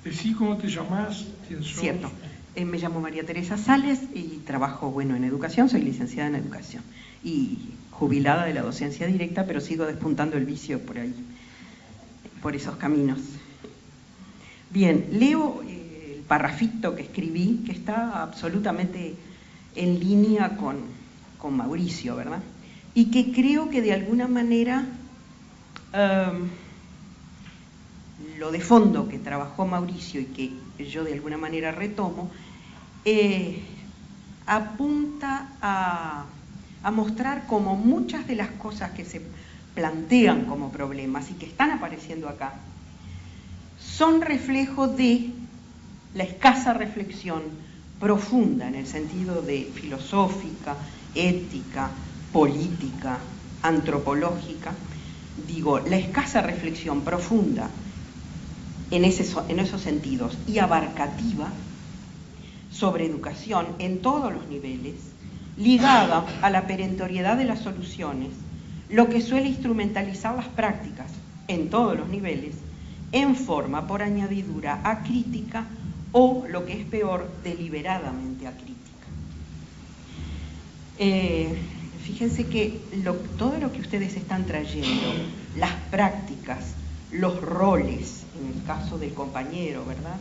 Decí cómo te llamás, quién sos. Cierto. Me llamo María Teresa Sales y trabajo, bueno, en educación, soy licenciada en educación y jubilada de la docencia directa, pero sigo despuntando el vicio por ahí, por esos caminos. Bien, leo el parrafito que escribí, que está absolutamente en línea con Mauricio, ¿verdad? Y que creo que de alguna manera lo de fondo que trabajó Mauricio y que yo de alguna manera retomo, apunta a mostrar cómo muchas de las cosas que se plantean como problemas y que están apareciendo acá son reflejo de la escasa reflexión profunda en el sentido de filosófica, ética, política, antropológica. Digo, la escasa reflexión profunda en esos sentidos y abarcativa sobre educación en todos los niveles, ligada a la perentoriedad de las soluciones, lo que suele instrumentalizar las prácticas en todos los niveles, en forma, por añadidura, acrítica o, lo que es peor, deliberadamente acrítica. Fíjense que todo lo que ustedes están trayendo, las prácticas, los roles, en el caso del compañero, ¿verdad?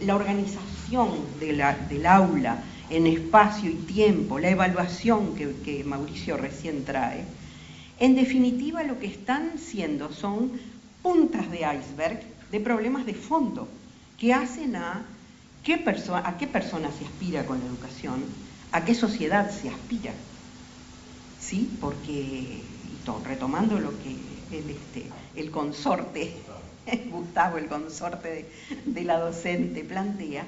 La organización del aula en espacio y tiempo, la evaluación que Mauricio recién trae, en definitiva lo que están siendo son puntas de iceberg de problemas de fondo que hacen a qué persona se aspira con la educación, a qué sociedad se aspira, ¿sí? Porque, retomando lo que el consorte, Gustavo, el consorte de la docente plantea,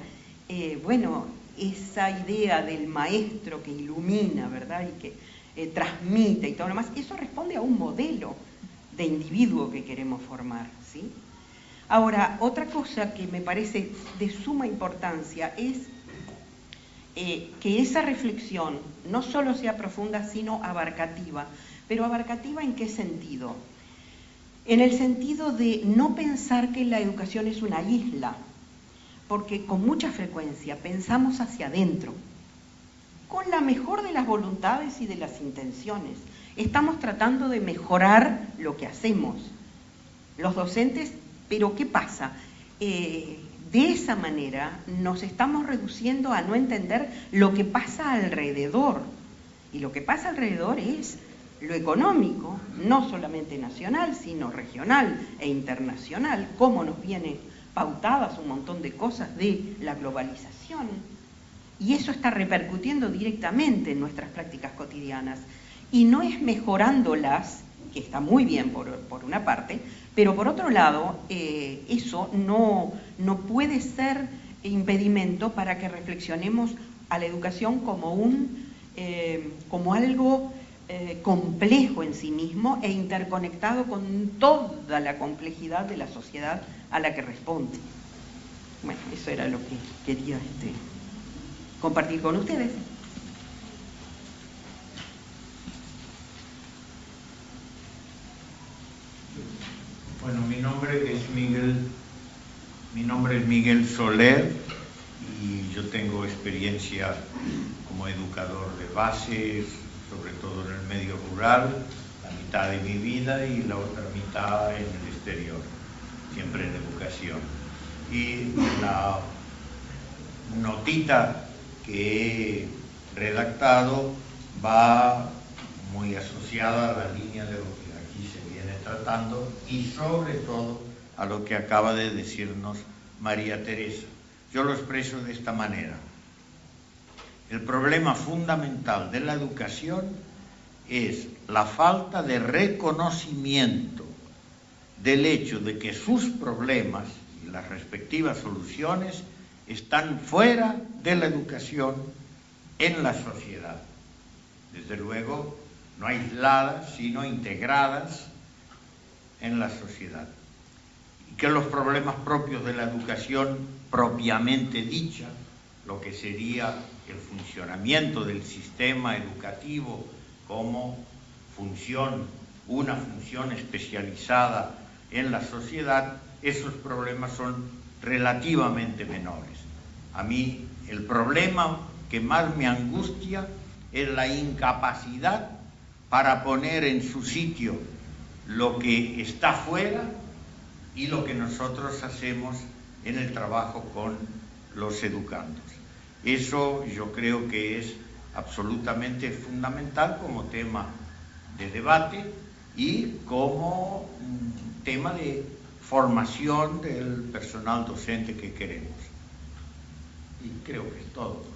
bueno, esa idea del maestro que ilumina, ¿verdad? Y que transmite y todo lo demás, eso responde a un modelo de individuo que queremos formar, ¿sí? Ahora, otra cosa que me parece de suma importancia es que esa reflexión no solo sea profunda, sino abarcativa. Pero abarcativa ¿en qué sentido? En el sentido de no pensar que la educación es una isla, porque con mucha frecuencia pensamos hacia adentro, con la mejor de las voluntades y de las intenciones. Estamos tratando de mejorar lo que hacemos, los docentes, pero ¿qué pasa? De esa manera nos estamos reduciendo a no entender lo que pasa alrededor. Y lo que pasa alrededor es lo económico, no solamente nacional, sino regional e internacional, cómo nos vienen pautadas un montón de cosas de la globalización. Y eso está repercutiendo directamente en nuestras prácticas cotidianas. Y no es mejorándolas, que está muy bien por una parte, pero por otro lado, eso no puede ser impedimento para que reflexionemos a la educación como algo complejo en sí mismo e interconectado con toda la complejidad de la sociedad a la que responde. Bueno, eso era lo que quería compartir con ustedes. Bueno, mi nombre es Miguel Soler y yo tengo experiencia como educador de base, sobre todo en el medio rural, la mitad de mi vida y la otra mitad en el exterior, siempre en educación. Y la notita que he redactado va muy asociada a la línea de lo que aquí se viene tratando y sobre todo a lo que acaba de decirnos María Teresa. Yo lo expreso de esta manera. El problema fundamental de la educación es la falta de reconocimiento del hecho de que sus problemas y las respectivas soluciones están fuera de la educación en la sociedad. Desde luego, no aisladas, sino integradas en la sociedad. Y que los problemas propios de la educación propiamente dicha, lo que sería el funcionamiento del sistema educativo como una función especializada en la sociedad, esos problemas son relativamente menores. A mí el problema que más me angustia es la incapacidad para poner en su sitio lo que está fuera y lo que nosotros hacemos en el trabajo con los educandos. Eso yo creo que es absolutamente fundamental como tema de debate y como tema de formación del personal docente que queremos. Y creo que es todo por ahora.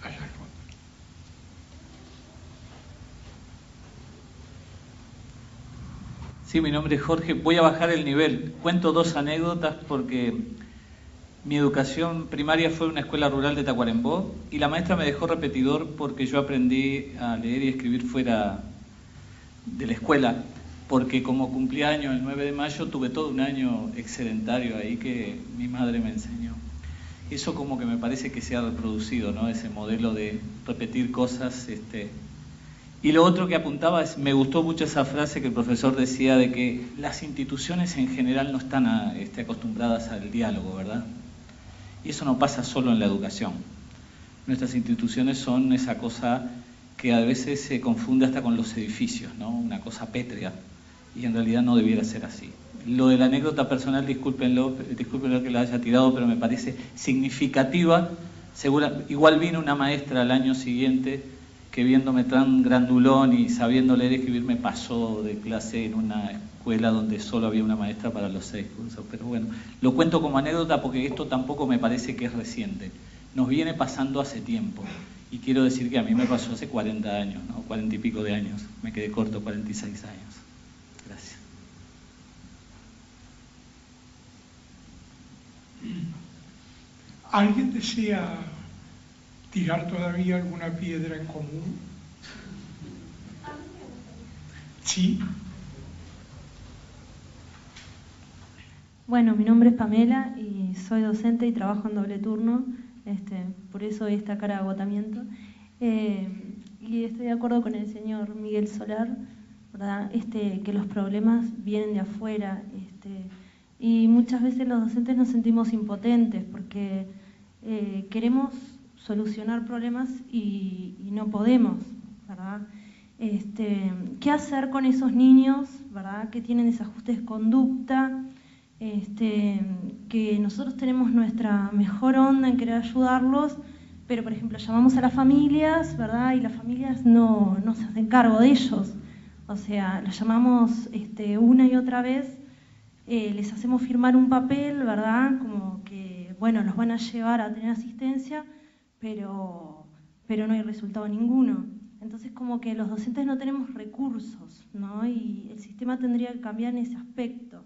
Allá al fondo. Sí, mi nombre es Jorge. Voy a bajar el nivel. Cuento dos anécdotas porque mi educación primaria fue en una escuela rural de Tacuarembó y la maestra me dejó repetidor porque yo aprendí a leer y escribir fuera de la escuela, porque como cumplí año el 9 de mayo tuve todo un año excedentario ahí que mi madre me enseñó. Eso como que me parece que se ha reproducido, ¿no? Ese modelo de repetir cosas. Y lo otro que apuntaba es, me gustó mucho esa frase que el profesor decía de que las instituciones en general no están acostumbradas al diálogo, ¿verdad? Y eso no pasa solo en la educación. Nuestras instituciones son esa cosa que a veces se confunde hasta con los edificios, ¿no? Una cosa pétrea, y en realidad no debiera ser así. Lo de la anécdota personal, discúlpenlo que la haya tirado, pero me parece significativa. Igual vino una maestra al año siguiente que viéndome tan grandulón y sabiendo leer y escribir me pasó de clase en una escuela donde solo había una maestra para los 6 cursos. Pero bueno, lo cuento como anécdota porque esto tampoco me parece que es reciente. Nos viene pasando hace tiempo. Y quiero decir que a mí me pasó hace 40 años, ¿no? 40 y pico de años. Me quedé corto, 46 años. Gracias. ¿Alguien desea tirar todavía alguna piedra en común? Sí. Bueno, mi nombre es Pamela y soy docente y trabajo en doble turno, por eso esta cara de agotamiento. Y estoy de acuerdo con el señor Miguel Solar, ¿verdad? Que los problemas vienen de afuera, y muchas veces los docentes nos sentimos impotentes porque queremos solucionar problemas y no podemos, ¿verdad? ¿Qué hacer con esos niños, ¿verdad? Que tienen desajustes de conducta, que nosotros tenemos nuestra mejor onda en querer ayudarlos, pero por ejemplo llamamos a las familias, ¿verdad? Y las familias no se hacen cargo de ellos, o sea, los llamamos una y otra vez, les hacemos firmar un papel, ¿verdad? Como que, bueno, los van a llevar a tener asistencia, pero no hay resultado ninguno. Entonces como que los docentes no tenemos recursos, ¿no? Y el sistema tendría que cambiar en ese aspecto.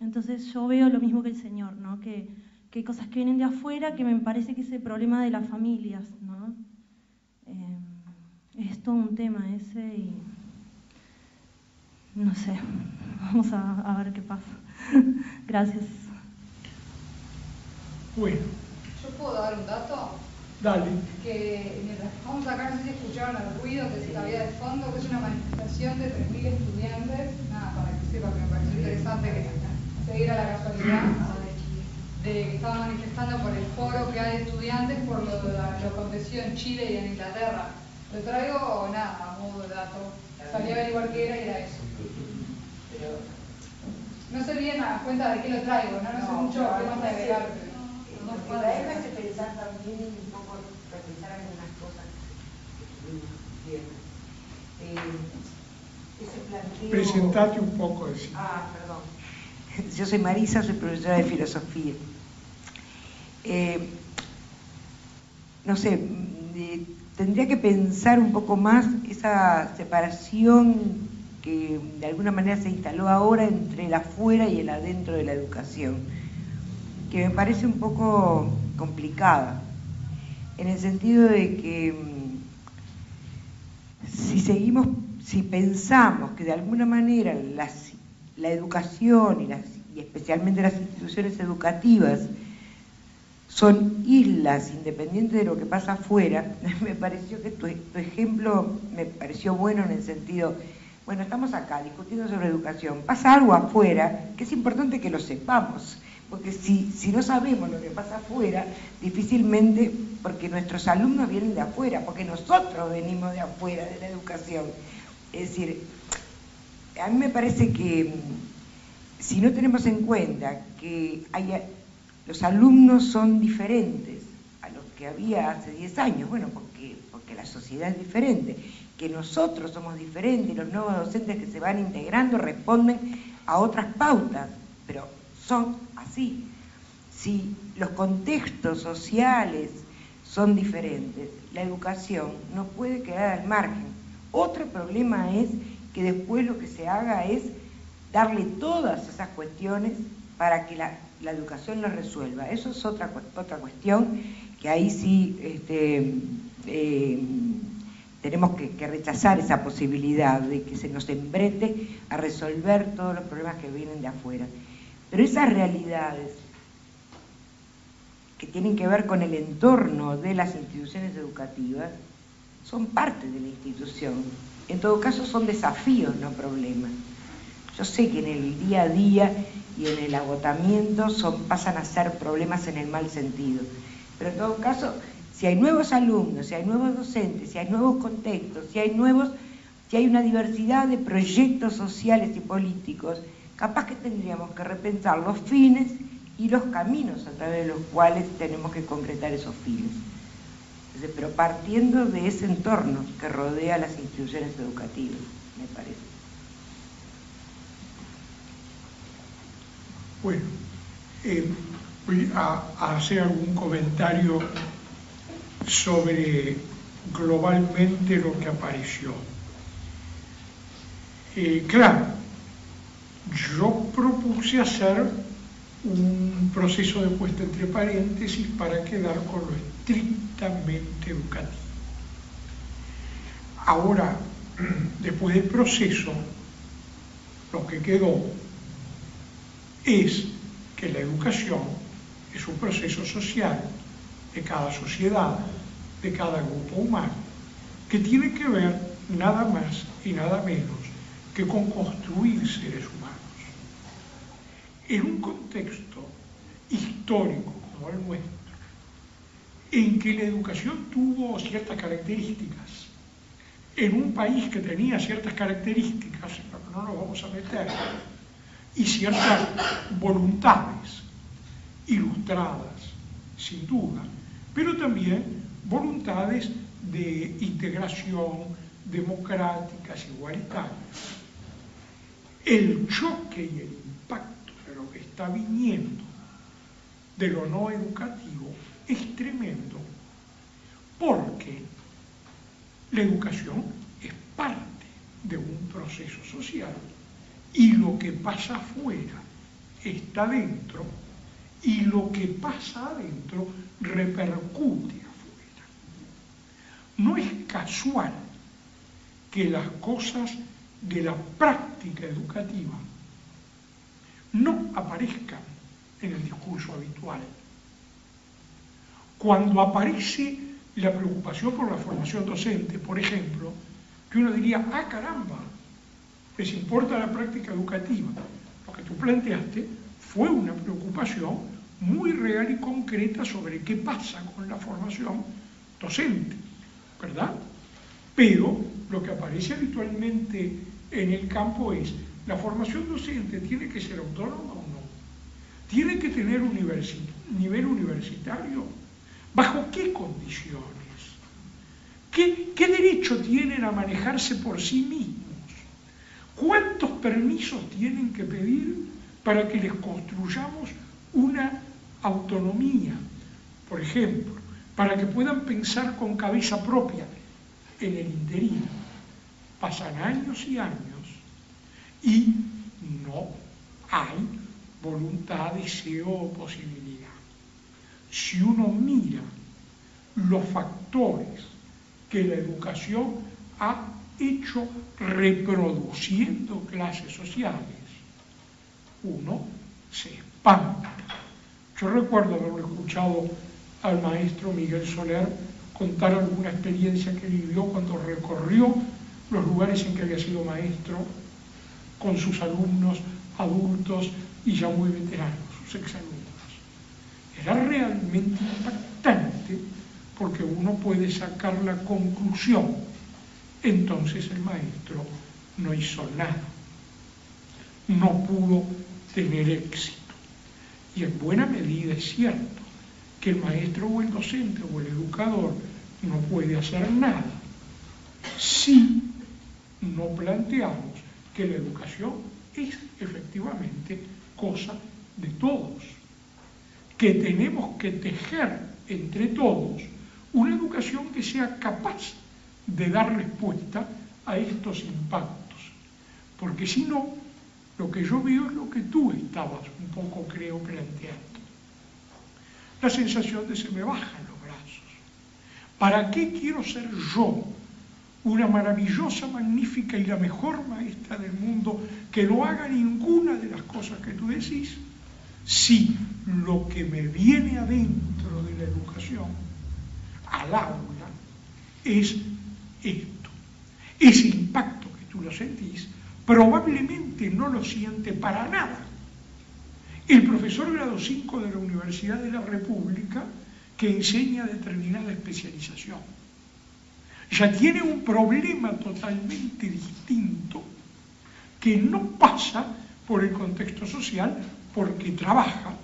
Entonces yo veo lo mismo que el señor, ¿no? Que hay cosas que vienen de afuera, que me parece que es el problema de las familias, ¿no? Es todo un tema ese y no sé, vamos a ver qué pasa. Gracias. Bueno. ¿Yo puedo dar un dato? Dale. Que mientras vamos acá, no sé si escucharon el ruido que había de fondo, que es una manifestación de 3.000 estudiantes, nada, para que sepa que me pareció interesante que se diera la casualidad de que estaban manifestando por el foro que hay de estudiantes por lo acontecido en Chile y en Inglaterra. Lo traigo, nada, a modo de dato. Salí a averiguar qué era y era eso. Pero no se olviden a cuenta de qué lo traigo, no sé mucho qué más agregar. La M hace pensar también un poco, repensar algunas cosas. Bien. Ese planteo... Presentate un poco, decir. Perdón. Yo soy Marisa, soy profesora de filosofía. No sé, tendría que pensar un poco más esa separación que de alguna manera se instaló ahora entre el afuera y el adentro de la educación, que me parece un poco complicada, en el sentido de que si pensamos que de alguna manera la educación y especialmente las instituciones educativas son islas independientes de lo que pasa afuera, me pareció que tu ejemplo me pareció bueno en el sentido, bueno, estamos acá discutiendo sobre educación, pasa algo afuera que es importante que lo sepamos, porque si no sabemos lo que pasa afuera, difícilmente, porque nuestros alumnos vienen de afuera, porque nosotros venimos de afuera de la educación. Es decir, a mí me parece que si no tenemos en cuenta que los alumnos son diferentes a los que había hace 10 años, bueno, porque la sociedad es diferente, que nosotros somos diferentes, los nuevos docentes que se van integrando responden a otras pautas, pero son así. Si los contextos sociales son diferentes, la educación no puede quedar al margen. Otro problema es que después lo que se haga es darle todas esas cuestiones para que la educación lo resuelva. Eso es otra cuestión que ahí sí tenemos que rechazar esa posibilidad de que se nos embrete a resolver todos los problemas que vienen de afuera. Pero esas realidades que tienen que ver con el entorno de las instituciones educativas son parte de la institución. En todo caso son desafíos, no problemas. Yo sé que en el día a día y en el agotamiento pasan a ser problemas en el mal sentido. Pero en todo caso, si hay nuevos alumnos, si hay nuevos docentes, si hay nuevos contextos, si hay una diversidad de proyectos sociales y políticos, capaz que tendríamos que repensar los fines y los caminos a través de los cuales tenemos que concretar esos fines. Entonces, pero partiendo de ese entorno que rodea las instituciones educativas, me parece. Bueno, voy a hacer algún comentario sobre globalmente lo que apareció. Claro, yo propuse hacer un proceso de puesta entre paréntesis para quedar con lo estrictamente educativo. Ahora, después del proceso, lo que quedó es que la educación es un proceso social de cada sociedad, de cada grupo humano, que tiene que ver nada más y nada menos que con construir seres humanos. En un contexto histórico como el nuestro, en que la educación tuvo ciertas características, en un país que tenía ciertas características, en lo que no nos vamos a meter, y ciertas voluntades ilustradas, sin duda, pero también voluntades de integración democráticas, igualitarias. El choque y el impacto de lo que está viniendo de lo no educativo es tremendo, porque la educación es parte de un proceso social y lo que pasa afuera está dentro y lo que pasa adentro repercute afuera. No es casual que las cosas de la práctica educativa no aparezcan en el discurso habitual. Cuando aparece la preocupación por la formación docente, por ejemplo, que uno diría, ah, caramba, les importa la práctica educativa. Lo que tú planteaste fue una preocupación muy real y concreta sobre qué pasa con la formación docente, ¿verdad? Pero lo que aparece habitualmente en el campo es, ¿la formación docente tiene que ser autónoma o no? ¿Tiene que tener nivel universitario? ¿Bajo qué condiciones? ¿Qué derecho tienen a manejarse por sí mismos? ¿Cuántos permisos tienen que pedir para que les construyamos una autonomía, por ejemplo, para que puedan pensar con cabeza propia en el interín? Pasan años y años y no hay voluntad, deseo o posibilidad. Si uno mira los factores que la educación ha hecho reproduciendo clases sociales, uno se espanta. Yo recuerdo haberlo escuchado al maestro Miguel Soler contar alguna experiencia que vivió cuando recorrió los lugares en que había sido maestro con sus alumnos adultos y ya muy veteranos, sus exalumnos. Era realmente impactante porque uno puede sacar la conclusión. Entonces el maestro no hizo nada, no pudo tener éxito. Y en buena medida es cierto que el maestro o el docente o el educador no puede hacer nada si no planteamos que la educación es efectivamente cosa de todos, que tenemos que tejer entre todos una educación que sea capaz de dar respuesta a estos impactos, porque si no, lo que yo veo es lo que tú estabas un poco, creo, planteando. La sensación de se me bajan los brazos. ¿Para qué quiero ser yo una maravillosa, magnífica y la mejor maestra del mundo que no haga ninguna de las cosas que tú decís, si lo que me viene adentro de la educación, al aula, es esto? Ese impacto que tú lo sentís, probablemente no lo siente para nada el profesor grado 5 de la Universidad de la República que enseña determinada especialización. Ya tiene un problema totalmente distinto que no pasa por el contexto social porque trabaja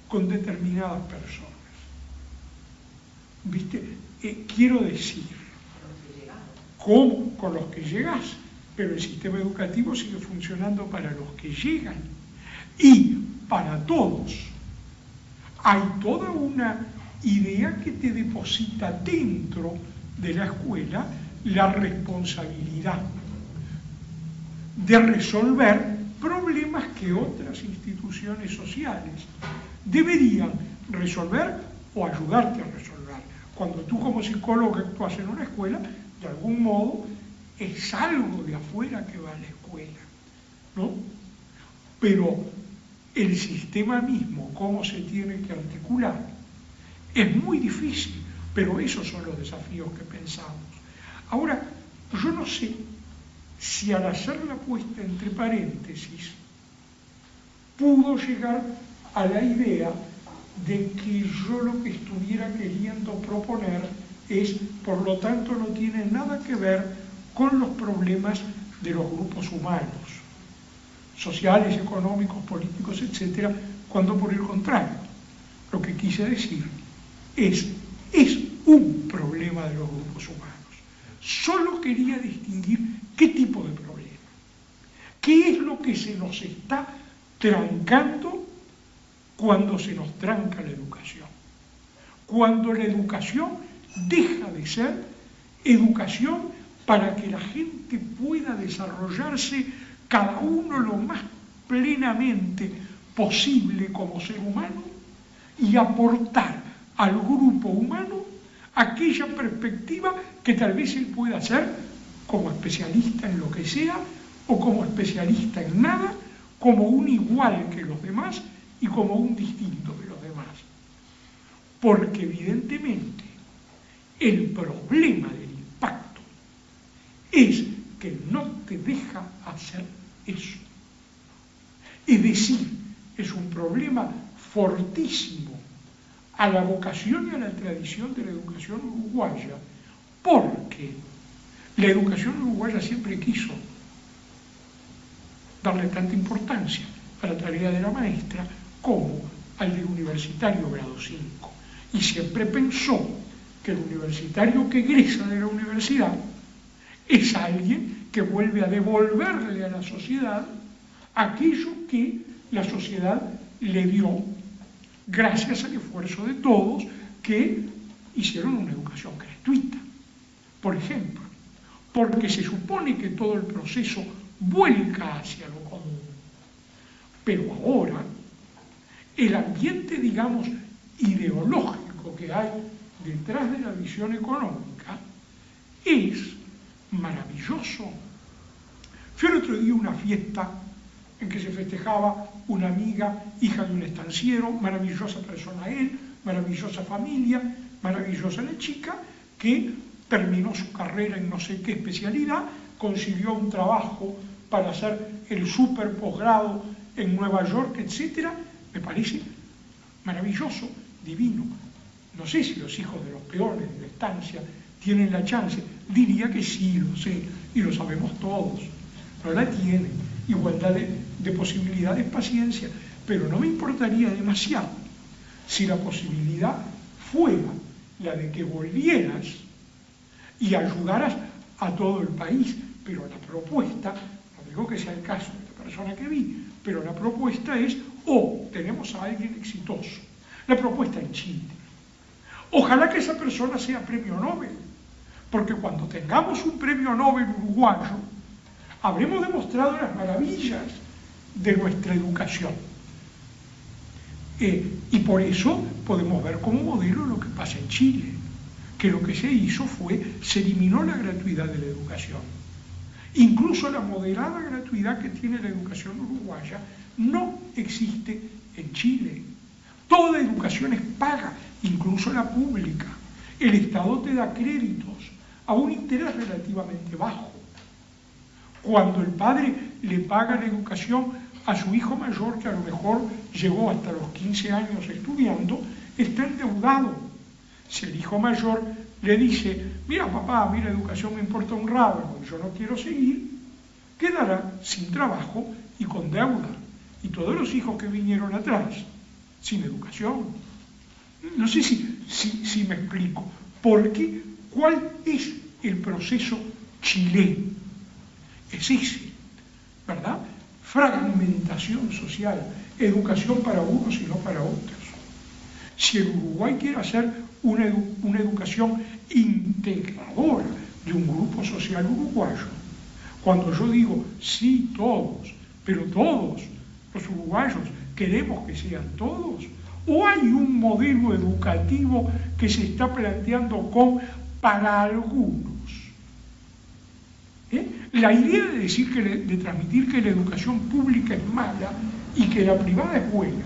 con determinadas personas. ¿Viste? Quiero decir, ¿cómo? Con los que llegás, pero el sistema educativo sigue funcionando para los que llegan y para todos. Hay toda una idea que te deposita dentro de la escuela la responsabilidad de resolver problemas que otras instituciones sociales deberían resolver o ayudarte a resolver. Cuando tú como psicólogo actúas en una escuela, de algún modo es algo de afuera que va a la escuela, ¿no? Pero el sistema mismo, cómo se tiene que articular, es muy difícil, pero esos son los desafíos que pensamos. Ahora, yo no sé si al hacer la puesta entre paréntesis pudo llegar a la idea de que yo lo que estuviera queriendo proponer es, por lo tanto, no tiene nada que ver con los problemas de los grupos humanos, sociales, económicos, políticos, etcétera, cuando por el contrario, lo que quise decir es un problema de los grupos humanos. Solo quería distinguir qué tipo de problema, qué es lo que se nos está trancando cuando se nos tranca la educación, cuando la educación deja de ser educación para que la gente pueda desarrollarse cada uno lo más plenamente posible como ser humano y aportar al grupo humano aquella perspectiva que tal vez él pueda ser como especialista en lo que sea o como especialista en nada, como un igual que los demás y como un distinto de los demás. Porque evidentemente el problema del impacto es que no te deja hacer eso. Es decir, es un problema fortísimo a la vocación y a la tradición de la educación uruguaya, porque la educación uruguaya siempre quiso darle tanta importancia a la tarea de la maestra como al del universitario grado 5. Y siempre pensó que el universitario que egresa de la universidad es alguien que vuelve a devolverle a la sociedad aquello que la sociedad le dio gracias al esfuerzo de todos que hicieron una educación gratuita. Por ejemplo, porque se supone que todo el proceso vuelca hacia lo común. Pero ahora, el ambiente, digamos, ideológico que hay detrás de la visión económica es maravilloso. Fui el otro día a una fiesta en que se festejaba una amiga, hija de un estanciero, maravillosa persona él, maravillosa familia, maravillosa la chica, que terminó su carrera en no sé qué especialidad, consiguió un trabajo para hacer el super posgrado en Nueva York, etc. Me parece maravilloso, divino. No sé si los hijos de los peones de la estancia tienen la chance. Diría que sí, lo sé, y lo sabemos todos. No la tienen. Igualdad de posibilidades, paciencia. Pero no me importaría demasiado si la posibilidad fuera la de que volvieras y ayudaras a todo el país. Pero la propuesta, no digo que sea el caso de la persona que vi, pero la propuesta es, tenemos a alguien exitoso. La propuesta en Chile. Ojalá que esa persona sea premio Nobel, porque cuando tengamos un premio Nobel uruguayo, habremos demostrado las maravillas de nuestra educación. Y por eso podemos ver como modelo lo que pasa en Chile, que lo que se hizo se eliminó la gratuidad de la educación. Incluso la moderada gratuidad que tiene la educación uruguaya no existe en Chile. Toda educación es paga, incluso la pública. El Estado te da créditos a un interés relativamente bajo. Cuando el padre le paga la educación a su hijo mayor, que a lo mejor llegó hasta los 15 años estudiando, está endeudado. Si el hijo mayor le dice, mira papá, a mí la educación me importa un rábano y yo no quiero seguir, quedará sin trabajo y con deuda. Y todos los hijos que vinieron atrás, sin educación. No sé si me explico. Porque, ¿cuál es el proceso chileno? Es ese, ¿verdad? Fragmentación social, educación para unos y no para otros. Si el Uruguay quiere hacer una educación integradora de un grupo social uruguayo, cuando yo digo, sí, todos, pero todos los uruguayos queremos que sean todos, o hay un modelo educativo que se está planteando para algunos. La idea de decir de transmitir que la educación pública es mala y que la privada es buena,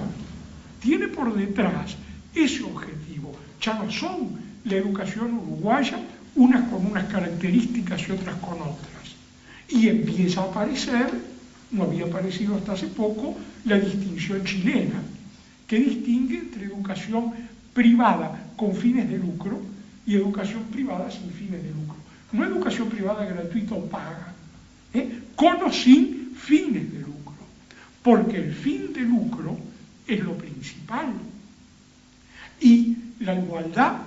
tiene por detrás ese objetivo. Ya no son la educación uruguaya, unas con unas características y otras con otras. Y empieza a aparecer, no había aparecido hasta hace poco, la distinción chilena, que distingue entre educación privada con fines de lucro y educación privada sin fines de lucro. No educación privada gratuita o paga, con o sin fines de lucro, porque el fin de lucro es lo principal. Y la igualdad,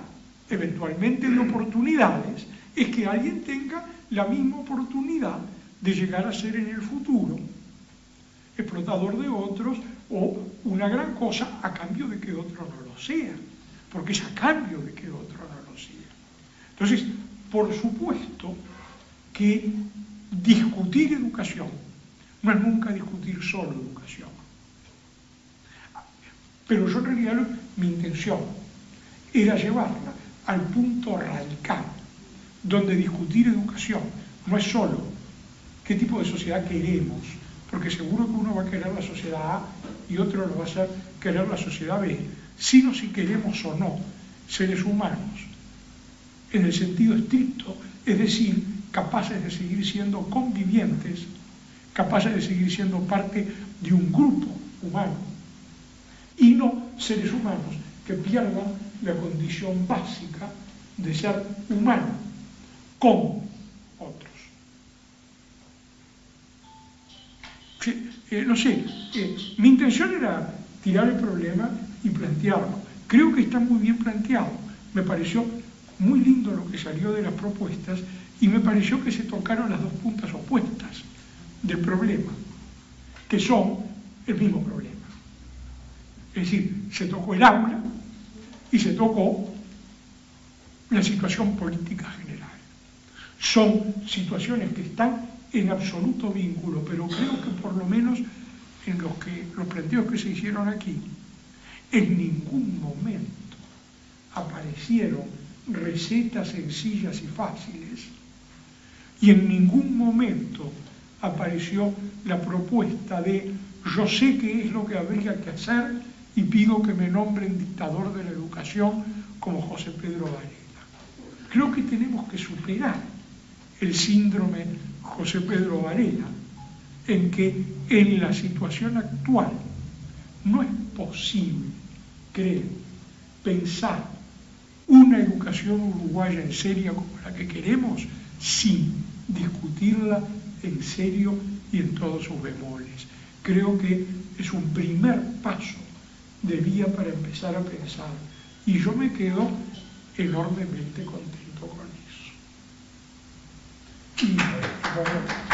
eventualmente de oportunidades, es que alguien tenga la misma oportunidad de llegar a ser en el futuro explotador de otros o una gran cosa a cambio de que otro no lo sea, porque es a cambio de que otro no lo sea. Entonces, por supuesto que discutir educación no es nunca discutir solo educación. Pero yo en realidad mi intención era llevarla al punto radical, donde discutir educación no es solo qué tipo de sociedad queremos, porque seguro que uno va a querer la sociedad A y otro lo va a hacer querer la sociedad B, sino si queremos o no seres humanos, en el sentido estricto, es decir, capaces de seguir siendo convivientes, capaces de seguir siendo parte de un grupo humano, y no seres humanos que pierdan la condición básica de ser humano con otros. No sé, mi intención era tirar el problema y plantearlo. Creo que está muy bien planteado. Me pareció muy lindo lo que salió de las propuestas y me pareció que se tocaron las dos puntas opuestas del problema, que son el mismo problema. Es decir, se tocó el aula y se tocó la situación política general. Son situaciones que están en absoluto vínculo, pero creo que por lo menos en los planteos que se hicieron aquí, en ningún momento aparecieron recetas sencillas y fáciles, y en ningún momento apareció la propuesta de yo sé qué es lo que habría que hacer y pido que me nombren dictador de la educación como José Pedro Varela. Creo que tenemos que superar el síndrome José Pedro Varela, en que en la situación actual no es posible, creo, pensar una educación uruguaya en serio como la que queremos sin discutirla en serio y en todos sus bemoles. Creo que es un primer paso de vía para empezar a pensar, y yo me quedo enormemente contento con eso. Y bueno,